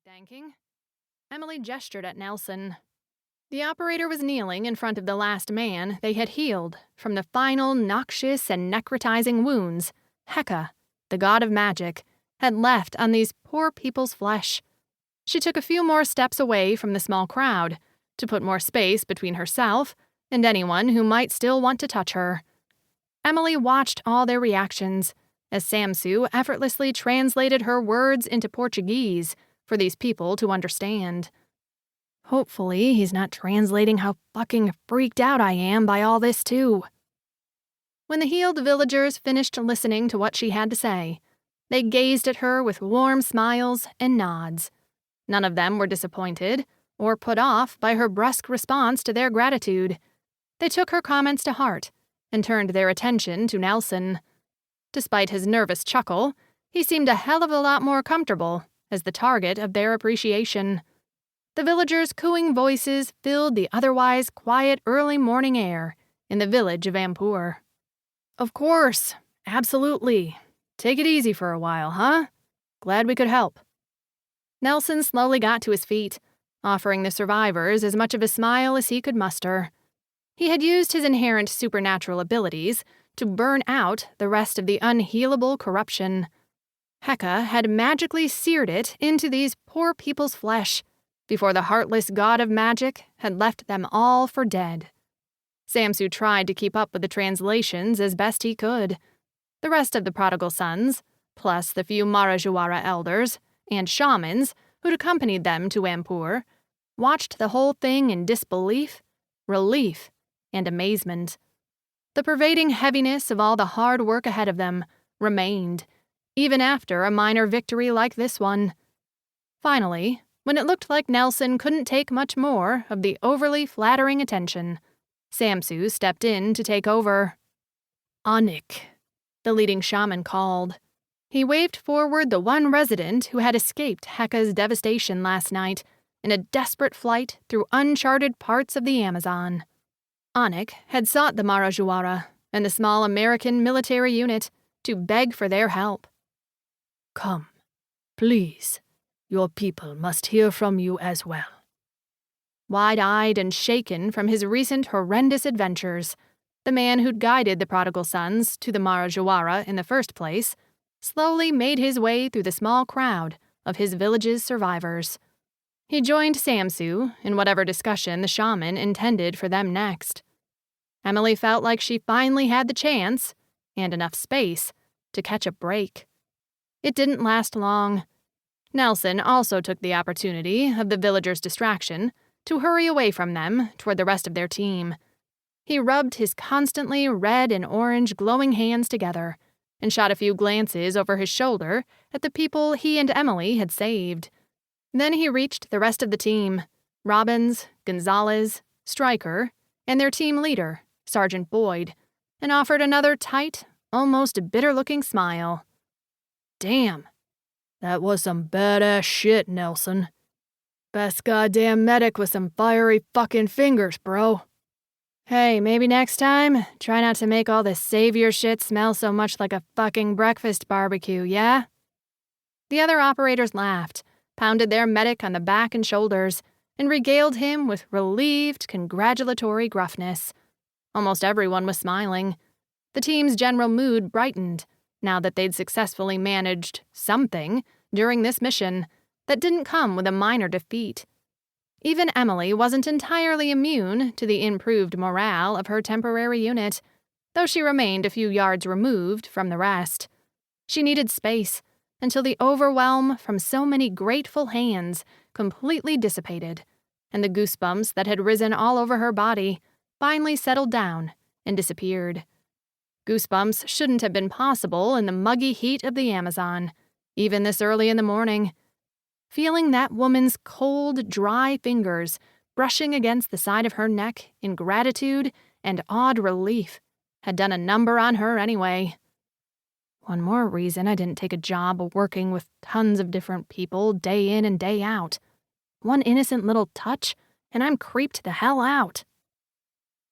thanking. Emily gestured at Nelson. The operator was kneeling in front of the last man they had healed from the final noxious and necrotizing wounds Heka, the god of magic, had left on these poor people's flesh. She took a few more steps away from the small crowd to put more space between herself and anyone who might still want to touch her. Emily watched all their reactions as Samsu effortlessly translated her words into Portuguese for these people to understand. Hopefully, he's not translating how fucking freaked out I am by all this, too. When the healed villagers finished listening to what she had to say, they gazed at her with warm smiles and nods. None of them were disappointed or put off by her brusque response to their gratitude. They took her comments to heart and turned their attention to Nelson. Despite his nervous chuckle, he seemed a hell of a lot more comfortable as the target of their appreciation. The villagers' cooing voices filled the otherwise quiet early morning air in the village of Ampur. Of course, absolutely. Take it easy for a while, huh? Glad we could help. Nelson slowly got to his feet, offering the survivors as much of a smile as he could muster. He had used his inherent supernatural abilities to burn out the rest of the unhealable corruption. Heka had magically seared it into these poor people's flesh before the heartless god of magic had left them all for dead. Samsu tried to keep up with the translations as best he could. The rest of the Prodigal Suns, plus the few Marajoara elders and shamans who'd accompanied them to Ampur, watched the whole thing in disbelief, relief, and amazement. The pervading heaviness of all the hard work ahead of them remained, even after a minor victory like this one. Finally, when it looked like Nelson couldn't take much more of the overly flattering attention, Samsu stepped in to take over. Anik, the leading shaman called. He waved forward the one resident who had escaped Heka's devastation last night in a desperate flight through uncharted parts of the Amazon. Anik had sought the Marajoara and the small American military unit to beg for their help. Come, please. Your people must hear from you as well. Wide-eyed and shaken from his recent horrendous adventures, the man who'd guided the Prodigal Sons to the Marajoara in the first place slowly made his way through the small crowd of his village's survivors. He joined Samsu in whatever discussion the shaman intended for them next. Emily felt like she finally had the chance, and enough space, to catch a break. It didn't last long. Nelson also took the opportunity of the villagers' distraction to hurry away from them toward the rest of their team. He rubbed his constantly red and orange glowing hands together and shot a few glances over his shoulder at the people he and Emily had saved. Then he reached the rest of the team, Robbins, Gonzalez, Stryker, and their team leader, Sergeant Boyd, and offered another tight, almost bitter-looking smile. Damn, that was some badass shit, Nelson. Best goddamn medic with some fiery fucking fingers, bro. Hey, maybe next time, try not to make all this savior shit smell so much like a fucking breakfast barbecue, yeah? The other operators laughed, pounded their medic on the back and shoulders, and regaled him with relieved, congratulatory gruffness. Almost everyone was smiling. The team's general mood brightened, now that they'd successfully managed something during this mission that didn't come with a minor defeat. Even Emily wasn't entirely immune to the improved morale of her temporary unit, though she remained a few yards removed from the rest. She needed space until the overwhelm from so many grateful hands completely dissipated, and the goosebumps that had risen all over her body finally settled down and disappeared. Goosebumps shouldn't have been possible in the muggy heat of the Amazon, even this early in the morning. Feeling that woman's cold, dry fingers brushing against the side of her neck in gratitude and awed relief had done a number on her anyway. One more reason I didn't take a job working with tons of different people day in and day out. One innocent little touch, and I'm creeped the hell out.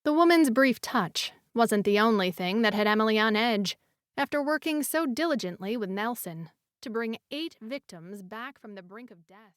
The woman's brief touch wasn't the only thing that had Emily on edge after working so diligently with Nelson to bring 8 victims back from the brink of death.